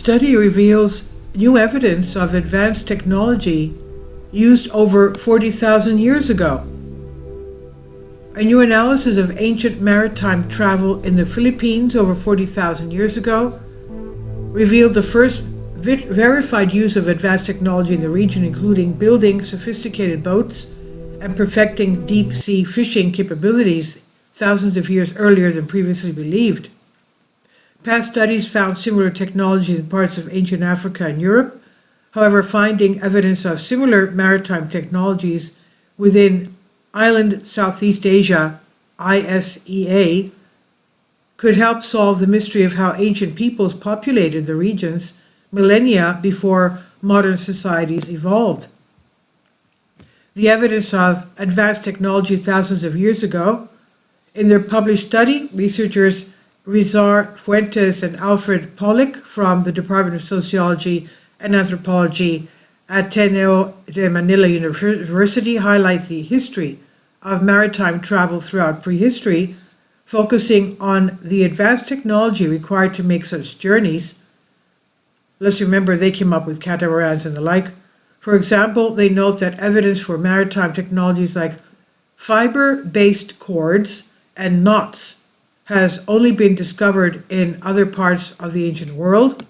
study reveals new evidence of advanced technology used over 40,000 years ago. A new analysis of ancient maritime travel in the Philippines over 40,000 years ago revealed the first verified use of advanced technology in the region, including building sophisticated boats and perfecting deep-sea fishing capabilities thousands of years earlier than previously believed. Past studies found similar technology in parts of ancient Africa and Europe. However, finding evidence of similar maritime technologies within island Southeast Asia, ISEA, could help solve the mystery of how ancient peoples populated the regions millennia before modern societies evolved. The evidence of advanced technology thousands of years ago. In their published study, researchers Rizar Fuentes and Alfred Pollock from the Department of Sociology and Anthropology at Ateneo de Manila University highlight the history of maritime travel throughout prehistory, focusing on the advanced technology required to make such journeys. Let's remember they came up with catamarans and the like. For example, they note that evidence for maritime technologies like fiber-based cords and knots has only been discovered in other parts of the ancient world,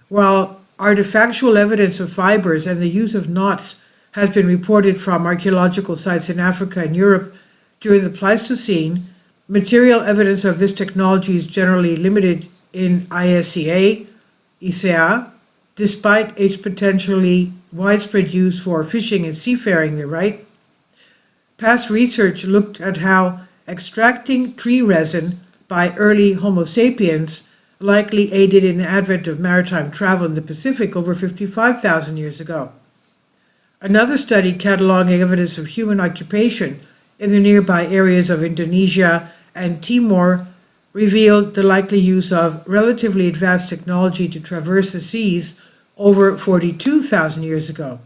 while artifactual evidence of fibers and the use of knots has been reported from archaeological sites in Africa and Europe during the Pleistocene. Material evidence of this technology is generally limited in ISEA, despite its potentially widespread use for fishing and seafaring, they write. Past research looked at how extracting tree resin by early Homo sapiens likely aided in the advent of maritime travel in the Pacific over 55,000 years ago. Another study cataloging evidence of human occupation in the nearby areas of Indonesia and Timor revealed the likely use of relatively advanced technology to traverse the seas over 42,000 years ago.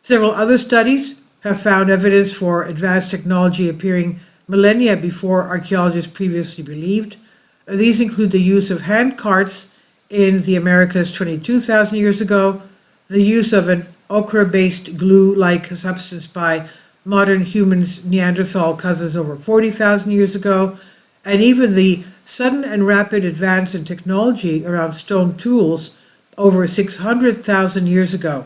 Several other studies have found evidence for advanced technology appearing millennia before archaeologists previously believed. These include the use of hand carts in the Americas 22,000 years ago, the use of an ochre-based glue-like substance by modern humans' Neanderthal cousins over 40,000 years ago, and even the sudden and rapid advance in technology around stone tools over 600,000 years ago.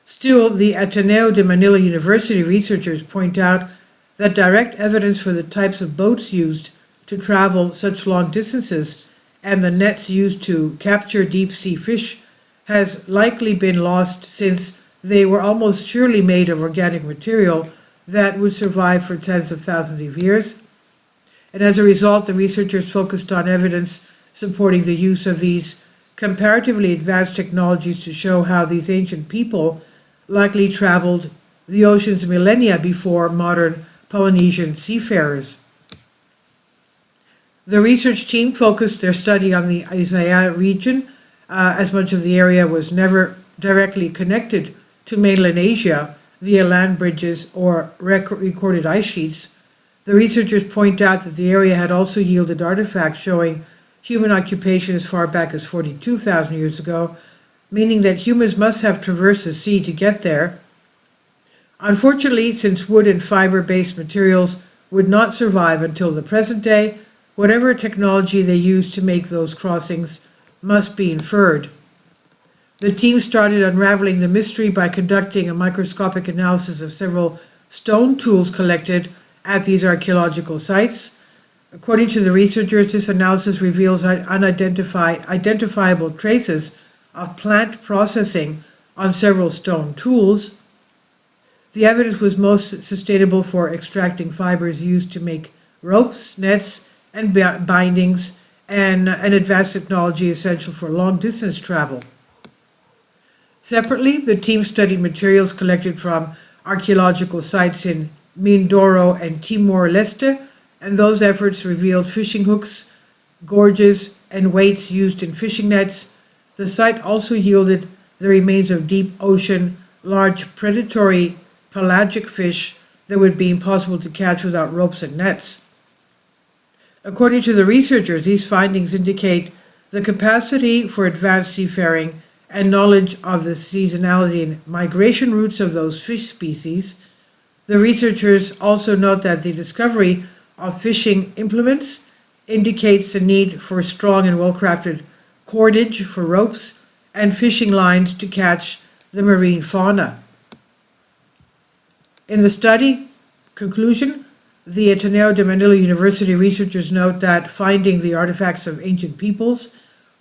Still, the Ateneo de Manila University researchers point out that direct evidence for the types of boats used to travel such long distances and the nets used to capture deep-sea fish has likely been lost, since they were almost surely made of organic material that would survive for tens of thousands of years. And as a result, the researchers focused on evidence supporting the use of these comparatively advanced technologies to show how these ancient people likely traveled the oceans millennia before modern Polynesian seafarers. The research team focused their study on the Isaiah region, as much of the area was never directly connected to mainland Asia via land bridges or recorded ice sheets. The researchers point out that the area had also yielded artifacts showing human occupation as far back as 42,000 years ago, meaning that humans must have traversed the sea to get there. Unfortunately, since wood and fiber-based materials would not survive until the present day, whatever technology they used to make those crossings must be inferred. The team started unraveling the mystery by conducting a microscopic analysis of several stone tools collected at these archaeological sites. According to the researchers, this analysis reveals identifiable traces of plant processing on several stone tools. The evidence was most sustainable for extracting fibers used to make ropes, nets, and bindings, and an advanced technology essential for long-distance travel. Separately, the team studied materials collected from archaeological sites in Mindoro and Timor-Leste, and those efforts revealed fishing hooks, gorges, and weights used in fishing nets. The site also yielded the remains of deep ocean, large predatory pelagic fish that would be impossible to catch without ropes and nets. According to the researchers, these findings indicate the capacity for advanced seafaring, and knowledge of the seasonality and migration routes of those fish species. The researchers also note that the discovery of fishing implements indicates the need for strong and well-crafted cordage for ropes and fishing lines to catch the marine fauna. In the study conclusion, the Ateneo de Manila University researchers note that finding the artifacts of ancient peoples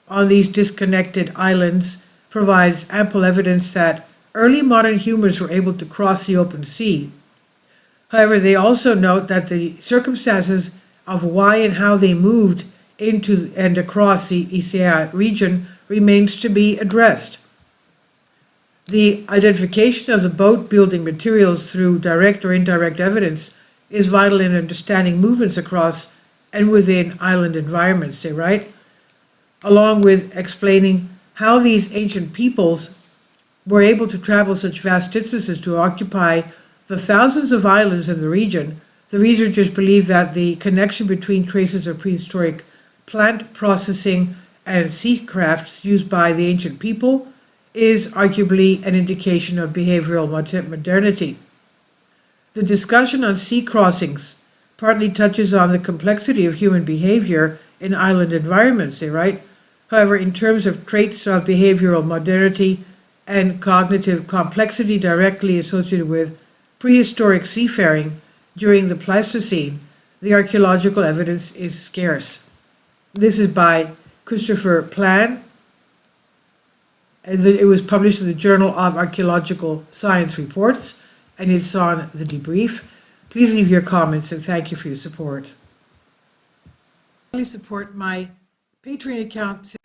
on these disconnected islands provides ample evidence that early modern humans were able to cross the open sea. However, they also note that the circumstances of why and how they moved into and across the Isea region remains to be addressed. The identification of the boat building materials through direct or indirect evidence is vital in understanding movements across and within island environments, they write, along with explaining how these ancient peoples were able to travel such vast distances to occupy the thousands of islands in the region. The researchers believe that the connection between traces of prehistoric plant processing and sea crafts used by the ancient people is arguably an indication of behavioral modernity. The discussion on sea crossings partly touches on the complexity of human behavior in island environments, they write. However, in terms of traits of behavioral modernity and cognitive complexity directly associated with prehistoric seafaring during the Pleistocene, the archaeological evidence is scarce. This is by Christopher Plan. It was published in the Journal of Archaeological Science Reports, and it's on the debrief. Please leave your comments, and thank you for your support. Please support my Patreon account.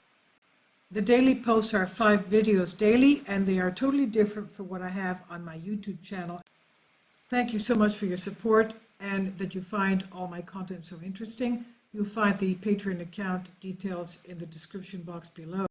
The daily posts are 5 videos daily, and they are totally different from what I have on my YouTube channel. Thank you so much for your support and that you find all my content so interesting. You'll find the Patreon account details in the description box below.